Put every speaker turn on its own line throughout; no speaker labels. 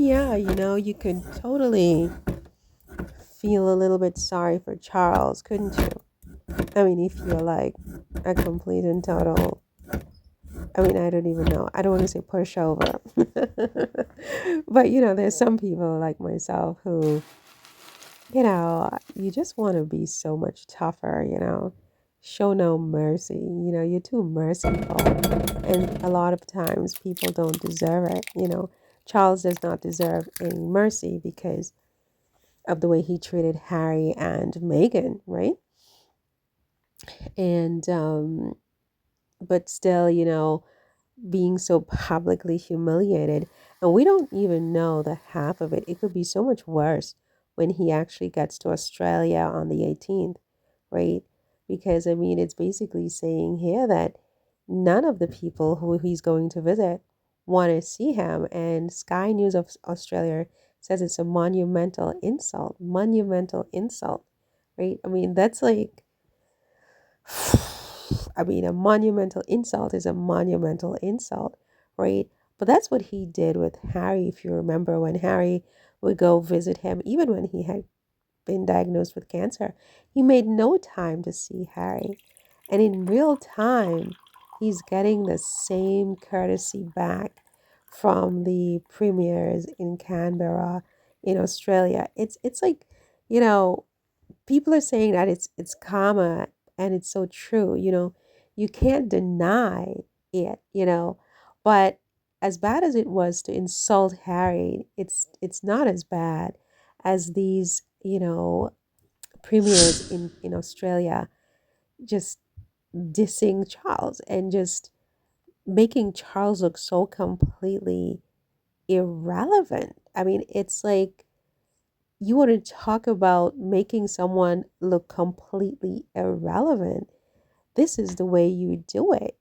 yeah, you could totally feel a little bit sorry for Charles, couldn't you? I mean, if you're like a complete and total, I mean, I don't even know. I don't want to say pushover. But, there's some people like myself who, you just want to be so much tougher. Show no mercy. You're too merciful. And a lot of times people don't deserve it. Charles does not deserve any mercy because of the way he treated Harry and Meghan, right? And but still, being so publicly humiliated, and we don't even know the half of it. It could be so much worse when he actually gets to Australia on the 18th, right? Because I mean, it's basically saying here that none of the people who he's going to visit want to see him, and Sky News of Australia says it's a monumental insult, right? I mean, that's like I mean, a monumental insult is a monumental insult, right? But that's what he did with Harry, if you remember, when Harry would go visit him, even when he had been diagnosed with cancer. He made no time to see Harry. And in real time, he's getting the same courtesy back from the premiers in Canberra, in Australia. It's like, you know, people are saying that it's karma, and it's so true. You can't deny it. But as bad as it was to insult Harry, it's not as bad as these premiers in Australia just dissing Charles and just making Charles look so completely irrelevant. I mean, it's like, you want to talk about making someone look completely irrelevant. This is the way you do it.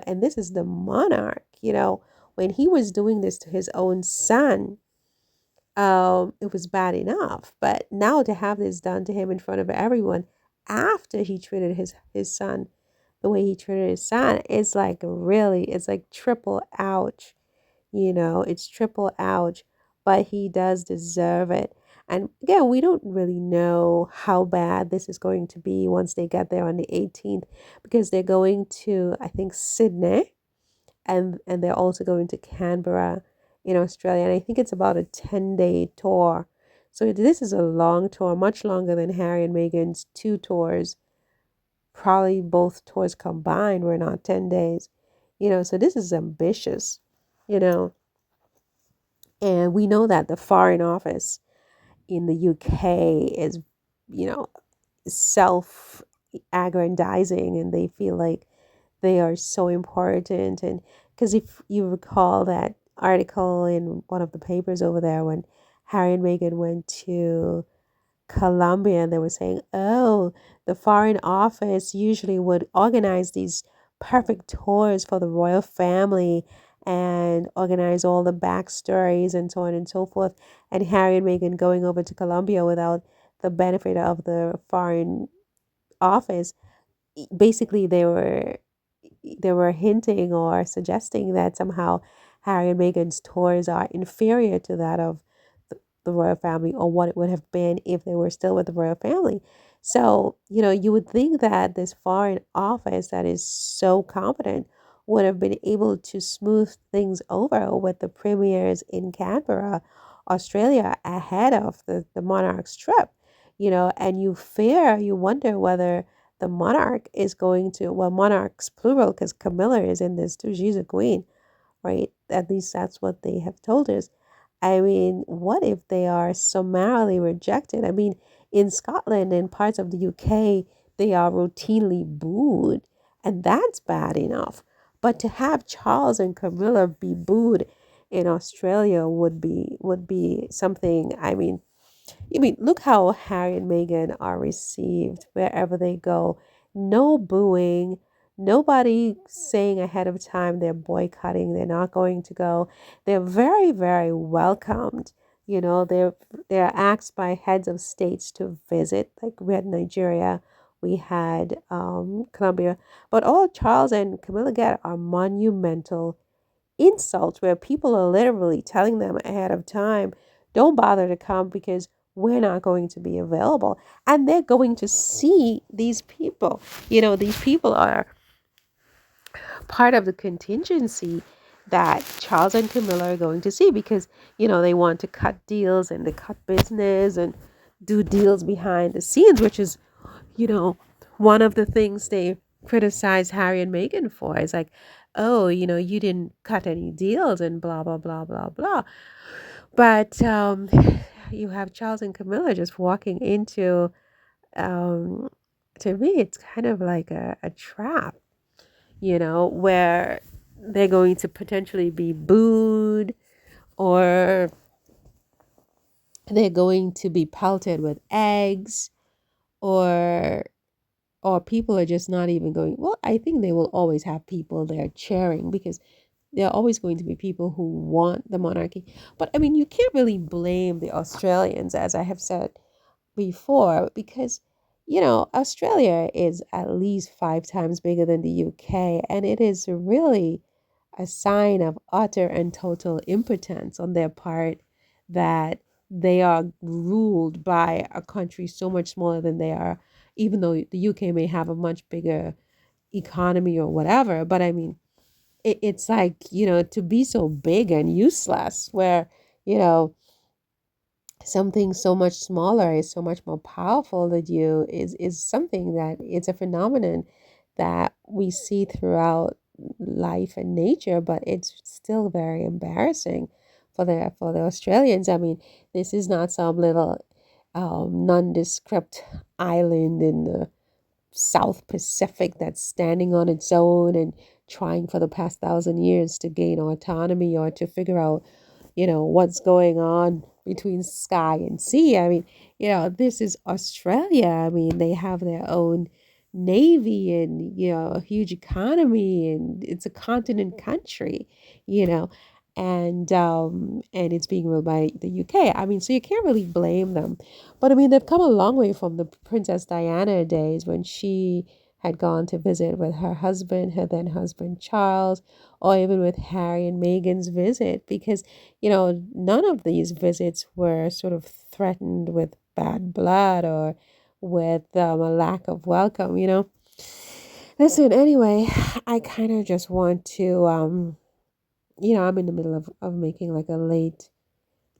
And this is the monarch. When he was doing this to his own son, it was bad enough. But now to have this done to him in front of everyone after he treated his son the way he treated his son, it's like triple ouch. It's triple ouch, but he does deserve it. And again, we don't really know how bad this is going to be once they get there on the 18th, because they're going to, I think, Sydney, and they're also going to Canberra in Australia. And I think it's about a 10-day tour. So this is a long tour, much longer than Harry and Meghan's two tours. Probably both tours combined were not 10 days. So this is ambitious, you know. And we know that the Foreign Office in the UK is, you know, self aggrandizing, and they feel like they are so important. And because if you recall that article in one of the papers over there when Harry and Meghan went to Colombia, and they were saying, oh, the Foreign Office usually would organize these perfect tours for the royal family and organize all the backstories and so on and so forth. And Harry and Meghan going over to Colombia without the benefit of the Foreign Office, basically they were hinting or suggesting that somehow Harry and Meghan's tours are inferior to that of the royal family, or what it would have been if they were still with the royal family. So, you would think that this Foreign Office that is so competent would have been able to smooth things over with the premiers in Canberra, Australia, ahead of the monarch's trip, and you wonder whether the monarch is going to, well, monarchs plural, because Camilla is in this too. She's a queen, right? At least that's what they have told us. I mean, what if they are summarily rejected? I mean, in Scotland and parts of the UK, they are routinely booed, and that's bad enough. But to have Charles and Camilla be booed in Australia would be something. I mean, look how Harry and Meghan are received wherever they go. No booing, nobody saying ahead of time they're boycotting, they're not going to go. They're very, very welcomed. They're asked by heads of states to visit. Like we had Nigeria, we had Colombia, but all Charles and Camilla get are monumental insults where people are literally telling them ahead of time, don't bother to come because we're not going to be available. And they're going to see these people. These people are part of the contingency that Charles and Camilla are going to see because, they want to cut deals and they cut business and do deals behind the scenes, which is, you know, one of the things they criticize Harry and Meghan for is like, oh, you didn't cut any deals and blah, blah, blah, blah, blah. But you have Charles and Camilla just walking into, um, to me, it's kind of like a trap, where they're going to potentially be booed or they're going to be pelted with eggs or people are just not even going. Well, I think they will always have people there cheering because there are always going to be people who want the monarchy. But I mean, you can't really blame the Australians, as I have said before, because Australia is at least 5 times bigger than the UK, and it is really a sign of utter and total impotence on their part that they are ruled by a country so much smaller than they are, even though the UK may have a much bigger economy or whatever. But I mean, it's like, to be so big and useless, where, you know, something so much smaller is so much more powerful than you is something that it's a phenomenon that we see throughout life and nature, but it's still very embarrassing for the Australians. I mean, this is not some little nondescript island in the South Pacific that's standing on its own and trying for the past 1,000 years to gain autonomy or to figure out, what's going on between sky and sea. I mean, this is Australia. I mean, they have their own navy and, a huge economy, and it's a continent country, you know, and it's being ruled by the UK. I mean, so you can't really blame them. But I mean, they've come a long way from the Princess Diana days when she had gone to visit with her husband, her then husband Charles, or even with Harry and Meghan's visit, because, none of these visits were sort of threatened with bad blood or with a lack of welcome. Listen, anyway, I kind of just want to, I'm in the middle of making like a late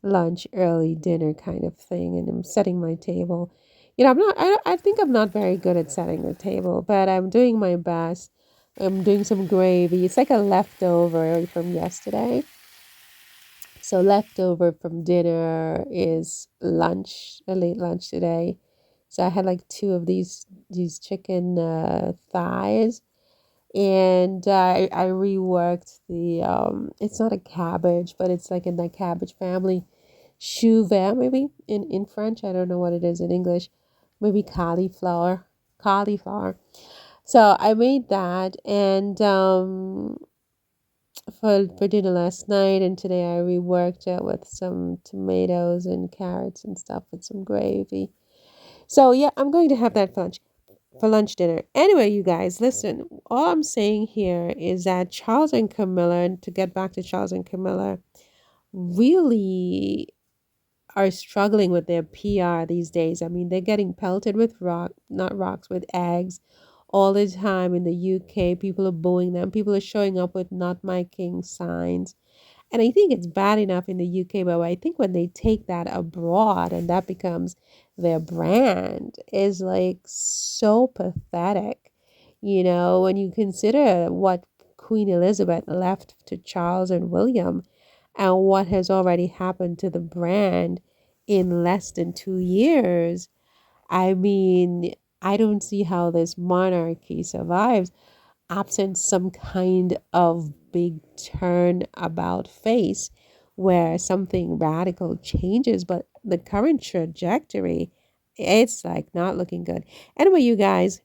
lunch, early dinner kind of thing, and I'm setting my table. I think I'm not very good at setting the table, but I'm doing my best. I'm doing some gravy. It's like a leftover from yesterday. So leftover from dinner is lunch, a late lunch today. So I had like two of these chicken thighs, and I reworked the it's not a cabbage, but it's like in the cabbage family, chou vert maybe in French. I don't know what it is in English. Maybe cauliflower. So I made that, and for dinner last night, and today I reworked it with some tomatoes and carrots and stuff with some gravy. So yeah, I'm going to have that for lunch dinner. Anyway, you guys, listen, all I'm saying here is that Charles and Camilla, and to get back to Charles and Camilla, really are struggling with their PR these days. I mean, they're getting pelted with not rocks, with eggs all the time in the UK. People are booing them. People are showing up with "Not My King" signs. And I think it's bad enough in the UK, but I think when they take that abroad and that becomes their brand is like so pathetic. When you consider what Queen Elizabeth left to Charles and William and what has already happened to the brand in less than 2 years. I mean, I don't see how this monarchy survives absent some kind of big turn about face where something radical changes. But the current trajectory, it's like not looking good. Anyway, you guys,